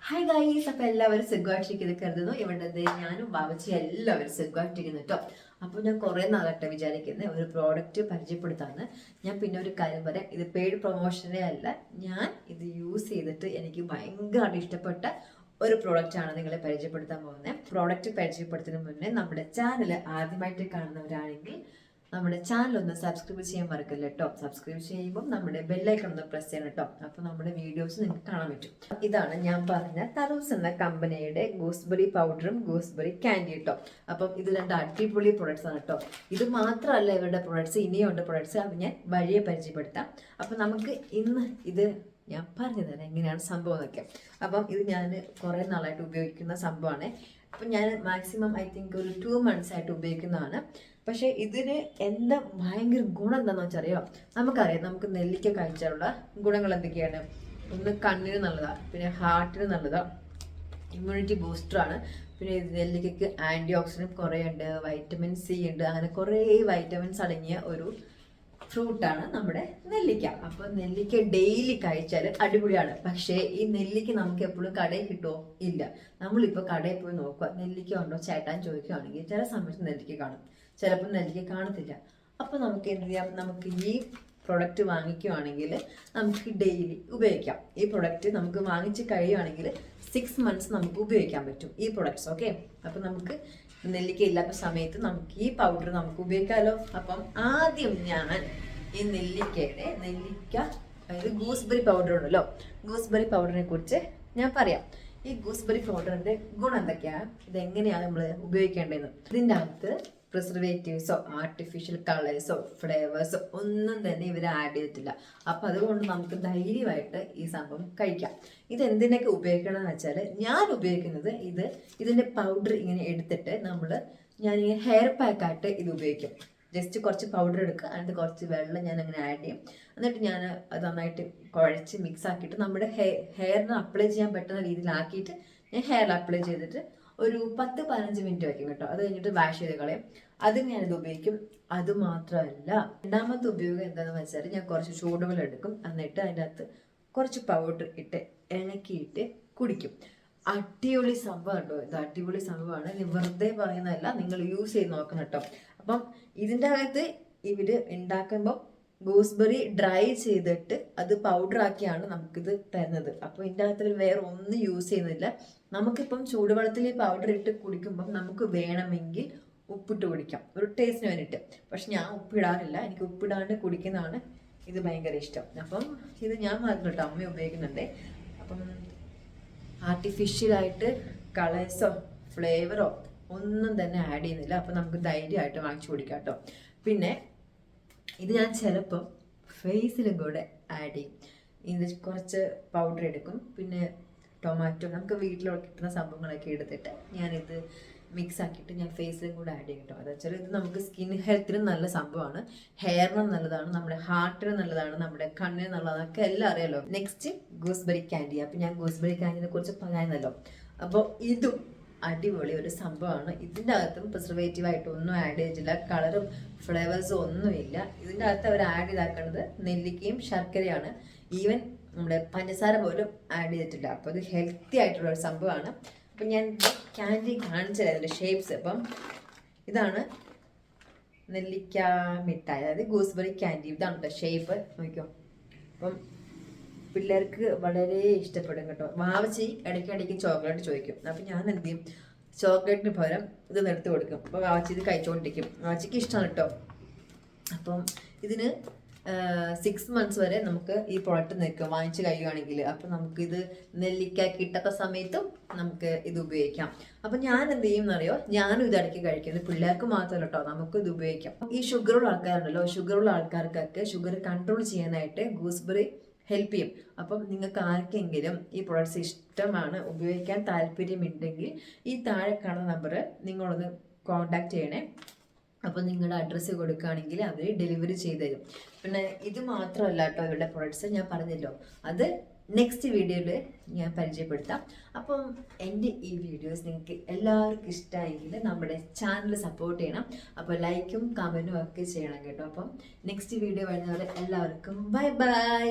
Hi guys, അപ്പൊ എല്ലാവരും സുഖമായിട്ടിരിക്കുന്നത് കരുതുന്നു. ഇവിടെ ഞാനും ബാബച്ചി എല്ലാവരും സുഖമായിട്ടിരിക്കുന്നു കേട്ടോ. അപ്പോൾ ഞാൻ കുറേ നാളായിട്ട് വിചാരിക്കുന്നത് ഒരു പ്രോഡക്റ്റ് പരിചയപ്പെടുത്താന്ന്. ഞാൻ പിന്നെ ഒരു കാര്യം പറയാം, ഇത് പെയ്ഡ് പ്രൊമോഷനേ അല്ല, ഞാൻ ഇത് യൂസ് ചെയ്തിട്ട് എനിക്ക് ഭയങ്കരമായിട്ട് ഇഷ്ടപ്പെട്ട ഒരു പ്രോഡക്റ്റ് ആണ് നിങ്ങളെ പരിചയപ്പെടുത്താൻ പോകുന്നത്. പ്രോഡക്റ്റ് പരിചയപ്പെടുത്തുന്നതിന് മുന്നേ നമ്മുടെ ചാനൽ ആദ്യമായിട്ട് കാണുന്നവരാണെങ്കിൽ നമ്മുടെ ചാനൽ ഒന്ന് സബ്സ്ക്രൈബ് ചെയ്യാൻ മറക്കല്ല കേട്ടോ. സബ്സ്ക്രൈബ് ചെയ്യുമ്പോൾ നമ്മുടെ ബെല്ലൈക്കൺ ഒന്ന് പ്രസ് ചെയ്യണം കേട്ടോ. അപ്പോൾ നമ്മുടെ വീഡിയോസ് നിങ്ങൾക്ക് കാണാൻ പറ്റും. ഇതാണ് ഞാൻ പറഞ്ഞ തറൂസ് എന്ന കമ്പനിയുടെ ഗൂസ്ബെറി പൗഡറും ഗൂസ്ബെറി ക്യാൻഡി കേട്ടോ. അപ്പം ഇത് രണ്ട് അടിപൊളി പ്രൊഡക്ട്സ് ആണ് കേട്ടോ. ഇത് മാത്രമല്ല ഇവരുടെ പ്രൊഡക്ട്സ്, ഇനിയുണ്ട് പ്രൊഡക്ട്സ്. അപ്പം ഞാൻ വഴിയെ പരിചയപ്പെടുത്താം. അപ്പം നമുക്ക് ഇന്ന് ഇത് ഞാൻ പറഞ്ഞു തരാം എങ്ങനെയാണ് സംഭവം എന്നൊക്കെ. അപ്പം ഇത് ഞാൻ കുറേ നാളായിട്ട് ഉപയോഗിക്കുന്ന സംഭവമാണ്. അപ്പം ഞാൻ മാക്സിമം ഐ തിങ്ക് ഒരു 2 months ആയിട്ട് ഉപയോഗിക്കുന്നതാണ്. പക്ഷേ ഇതിന് എന്താ ഭയങ്കര ഗുണം എന്താണെന്ന് വെച്ചാൽ അറിയാം. നമുക്കറിയാം, നമുക്ക് നെല്ലിക്ക കഴിച്ചാലുള്ള ഗുണങ്ങൾ എന്തൊക്കെയാണ്. ഒന്ന് കണ്ണിന് നല്ലതാണ്, പിന്നെ ഹാർട്ടിന് നല്ലതാണ്, ഇമ്മ്യൂണിറ്റി ബൂസ്റ്ററാണ്. പിന്നെ നെല്ലിക്കയ്ക്ക് ആൻറ്റി ഓക്സിഡൻറ്റ് കുറേ ഉണ്ട്, വൈറ്റമിൻ സി ഉണ്ട്, അങ്ങനെ കുറേ വൈറ്റമിൻസ് അടങ്ങിയ ഒരു ഫ്രൂട്ടാണ് നമ്മുടെ നെല്ലിക്ക. അപ്പോൾ നെല്ലിക്ക ഡെയിലി കഴിച്ചാൽ അടിപൊളിയാണ്. പക്ഷേ ഈ നെല്ലിക്ക നമുക്ക് എപ്പോഴും കടയിൽ കിട്ടുമോ? ഇല്ല. നമ്മളിപ്പോൾ കടയിൽ പോയി നോക്കുക, നെല്ലിക്ക ഉണ്ടോ ചേട്ടാൻ ചോദിക്കുകയാണെങ്കിൽ ചില സമയത്ത് നെല്ലിക്ക കാണും, ചിലപ്പോൾ നെല്ലിക്ക കാണത്തില്ല. അപ്പോൾ നമുക്ക് എന്ത് ചെയ്യാം, നമുക്ക് ഈ പ്രൊഡക്റ്റ് വാങ്ങിക്കുകയാണെങ്കിൽ നമുക്ക് ഡെയിലി ഉപയോഗിക്കാം. ഈ പ്രൊഡക്റ്റ് നമുക്ക് വാങ്ങിച്ച് കഴിയുകയാണെങ്കിൽ 6 months നമുക്ക് ഉപയോഗിക്കാൻ പറ്റും ഈ പ്രൊഡക്ട്സ്. ഓക്കെ, അപ്പോൾ നമുക്ക് നെല്ലിക്ക ഇല്ലാത്ത സമയത്ത് നമുക്ക് ഈ പൗഡർ നമുക്ക് ഉപയോഗിക്കാമല്ലോ. അപ്പം ആദ്യം ഞാൻ ഈ നെല്ലിക്ക അതായത് ഗൂസ്ബെറി പൗഡർ ഉണ്ടല്ലോ, ഗൂസ്ബെറി പൗഡറിനെ കുറിച്ച് ഞാൻ പറയാം. ഈ ഗൂസ്ബെറി പൗഡറിന്റെ ഗുണം എന്തൊക്കെയാണ്, ഇതെങ്ങനെയാണ് നമ്മൾ ഉപയോഗിക്കേണ്ടതെന്ന്. ഇതിൻ്റെ അകത്ത് പ്രിസർവേറ്റീവ്സോ ആർട്ടിഫിഷ്യൽ കളേഴ്സോ ഫ്ലേവേഴ്സോ ഒന്നും തന്നെ ഇവർ ആഡ് ചെയ്തിട്ടില്ല. അപ്പം അതുകൊണ്ട് നമുക്ക് ധൈര്യമായിട്ട് ഈ സംഭവം കഴിക്കാം. ഇത് എന്തിനൊക്കെ ഉപയോഗിക്കണമെന്ന് വെച്ചാൽ, ഞാൻ ഉപയോഗിക്കുന്നത് ഇതിൻ്റെ പൗഡർ ഇങ്ങനെ എടുത്തിട്ട് ഞാനിങ്ങനെ ഹെയർ പാക്കായിട്ട് ഇത് ഉപയോഗിക്കും. ജസ്റ്റ് കുറച്ച് പൗഡർ എടുക്കുക, അതിനകത്ത് കുറച്ച് വെള്ളം ഞാൻ അങ്ങനെ ആഡ് ചെയ്യും. എന്നിട്ട് ഞാൻ അത് നന്നായിട്ട് കുഴച്ച് മിക്സ് ആക്കിയിട്ട് നമ്മുടെ ഹെയറിന് അപ്ലൈ ചെയ്യാൻ പറ്റുന്ന രീതിയിലാക്കിയിട്ട് ഞാൻ ഹെയറിൽ അപ്ലൈ ചെയ്തിട്ട് ഒരു 10-15 മിനിറ്റ് വയ്ക്കും കേട്ടോ. അത് കഴിഞ്ഞിട്ട് വാഷ് ചെയ്ത് കളയും. അതിന് ഞാനിത് ഉപയോഗിക്കും. അതുമാത്രമല്ല, രണ്ടാമത്തെ ഉപയോഗം എന്താണെന്ന് വെച്ചാൽ, ഞാൻ കുറച്ച് ചൂടുവെള്ളം എടുക്കും, എന്നിട്ട് അതിൻ്റെ അകത്ത് കുറച്ച് പൗഡർ ഇട്ട് ഇണക്കിയിട്ട് കുടിക്കും. അടിപൊളി സംഭവം കേട്ടോ. ഇത് അടിപൊളി സംഭവമാണ്. ഇത് വെറുതെ പറയുന്നതല്ല, നിങ്ങൾ യൂസ് ചെയ്ത് നോക്കണം കേട്ടോ. അപ്പം ഇതിൻ്റെ അകത്ത് ഇവർ ഉണ്ടാക്കുമ്പോൾ ഗൂസ്ബെറി ഡ്രൈ ചെയ്തിട്ട് അത് പൗഡർ ആക്കിയാണ് നമുക്കിത് തരുന്നത്. അപ്പോൾ ഇതിൻ്റെ അകത്ത് വേറെ ഒന്നും യൂസ് ചെയ്യുന്നില്ല. നമുക്കിപ്പം ചൂടുവെള്ളത്തിൽ ഈ പൗഡർ ഇട്ട് കുടിക്കുമ്പം നമുക്ക് വേണമെങ്കിൽ ഉപ്പിട്ട് കുടിക്കാം, ഒരു ടേസ്റ്റിന് വേണ്ടിയിട്ട്. പക്ഷെ ഞാൻ ഉപ്പിടാറില്ല, എനിക്ക് ഉപ്പിടാണ്ട് കുടിക്കുന്നതാണ് ഇത് ഭയങ്കര ഇഷ്ടം. അപ്പം ഇത് ഞാൻ മാത്രം കേട്ടോ, അമ്മ ഉപയോഗിക്കുന്നുണ്ട്. അപ്പം ആർട്ടിഫിഷ്യലായിട്ട് കളേഴ്സോ ഫ്ലേവറോ ഒന്നും തന്നെ ആഡ് ചെയ്യുന്നില്ല. അപ്പം നമുക്ക് ധൈര്യമായിട്ട് വാങ്ങിച്ചു കുടിക്കാം കേട്ടോ. പിന്നെ ഇത് ഞാൻ ചിലപ്പം ഫേസിലും കൂടെ ആഡ് ചെയ്യും. ഇത് കുറച്ച് പൗഡർ എടുക്കും, പിന്നെ ടൊമാറ്റോ, നമുക്ക് വീട്ടിലൊക്കെ കിട്ടുന്ന സംഭവങ്ങളൊക്കെ എടുത്തിട്ട് ഞാനിത് മിക്സ് ആക്കിയിട്ട് ഞാൻ ഫേസിലും കൂടെ ആഡ് ചെയ്യും കേട്ടോ. അത് വെച്ചാൽ ഇത് നമുക്ക് സ്കിൻ ഹെൽത്തിനും നല്ല സംഭവമാണ്, ഹെയറിനും നല്ലതാണ്, നമ്മുടെ ഹാർട്ടിന് നല്ലതാണ്, നമ്മുടെ കണ്ണിന് നല്ലതാണ്, ഒക്കെ എല്ലാം അറിയാലോ. Next gooseberry candy. അപ്പം ഞാൻ ഗൂസ്ബെറി ക്യാൻഡിനെ കുറിച്ച് പറയാനല്ലോ. അപ്പോൾ ഇതും അടിപൊളി ഒരു സംഭവമാണ്. ഇതിൻ്റെ അകത്തും പ്രിസർവേറ്റീവ് ആയിട്ട് ഒന്നും ആഡ് ചെയ്തിട്ടില്ല, കളറും ഫ്ലേവേഴ്സും ഒന്നുമില്ല. ഇതിൻ്റെ അകത്ത് അവർ ആഡ് ചെയ്താക്കുന്നത് നെല്ലിക്കയും ശർക്കരയാണ്. ഈവൻ നമ്മുടെ പഞ്ചസാര പോലും ആഡ് ചെയ്തിട്ടില്ല. അപ്പോൾ ഇത് ഹെൽത്തി ആയിട്ടുള്ള ഒരു സംഭവമാണ്. അപ്പം ഞാൻ ക്യാൻഡി കാണിച്ചത് അതിൻ്റെ ഷേപ്സ്. അപ്പം ഇതാണ് നെല്ലിക്ക മിഠായി, അതായത് ഗൂസ്ബെറി ക്യാൻഡി. ഇതാണ് കേട്ടോ ഷേപ്പ്, നോക്കിക്കോ. അപ്പം പിള്ളേർക്ക് വളരെ ഇഷ്ടപ്പെടും കേട്ടോ. വാവച്ചി ഇടയ്ക്കിടയ്ക്ക് ചോക്ലേറ്റ് ചോദിക്കും. അപ്പം ഞാൻ എന്ത് ചെയ്യും, ചോക്ലേറ്റിന് പകരം ഇത് എടുത്ത് കൊടുക്കും. അപ്പോൾ വാവച്ചി ഇത് കഴിച്ചുകൊണ്ടിരിക്കും. വാവച്ചിക്ക് ഇഷ്ടമാണ് കേട്ടോ. അപ്പം ഇതിന് 6 months വരെ നമുക്ക് ഈ പ്രോഡക്റ്റ് നിൽക്കും വാങ്ങിച്ച് കഴിയുകയാണെങ്കിൽ. അപ്പം നമുക്കിത് നെല്ലിക്ക കിട്ടാത്ത സമയത്തും നമുക്ക് ഇത് ഉപയോഗിക്കാം. അപ്പം ഞാൻ എന്ത് ചെയ്യും എന്നറിയോ, ഞാനും ഇത് ഇടയ്ക്ക് കഴിക്കുന്നത്. പിള്ളേർക്ക് മാത്രമല്ല കേട്ടോ, നമുക്ക് ഇത് ഉപയോഗിക്കാം. ഈ ഷുഗറുള്ള ആൾക്കാരുണ്ടല്ലോ, ഷുഗറുള്ള ആൾക്കാർക്കൊക്കെ ഷുഗർ കൺട്രോൾ ചെയ്യാനായിട്ട് ഗൂസ്ബെറി ഹെൽപ്പ് ചെയ്യും. അപ്പം നിങ്ങൾക്ക് ആർക്കെങ്കിലും ഈ പ്രൊഡക്ട്സ് ഇഷ്ടമാണ്, ഉപയോഗിക്കാൻ താല്പര്യമുണ്ടെങ്കിൽ ഈ താഴെ കാണുന്ന നമ്പർ നിങ്ങളൊന്ന് കോൺടാക്ട് ചെയ്യണേ. അപ്പോൾ നിങ്ങളുടെ അഡ്രസ്സ് കൊടുക്കുകയാണെങ്കിൽ അവർ ഡെലിവറി ചെയ്ത് തരും. പിന്നെ ഇത് മാത്രമല്ല കേട്ടോ ഇവരുടെ പ്രൊഡക്ട്സ്, ഞാൻ പറഞ്ഞല്ലോ, അത് നെക്സ്റ്റ് വീഡിയോയിൽ ഞാൻ പരിചയപ്പെടുത്താം. അപ്പം എൻ്റെ ഈ വീഡിയോസ് നിങ്ങൾക്ക് എല്ലാവർക്കും ഇഷ്ടമായെങ്കിൽ നമ്മുടെ ചാനൽ സപ്പോർട്ട് ചെയ്യണം. അപ്പോൾ ലൈക്കും കമൻറ്റും ഒക്കെ ചെയ്യണം കേട്ടോ. അപ്പം നെക്സ്റ്റ് വീഡിയോ വരുന്നവരെ എല്ലാവർക്കും ബൈ ബൈ.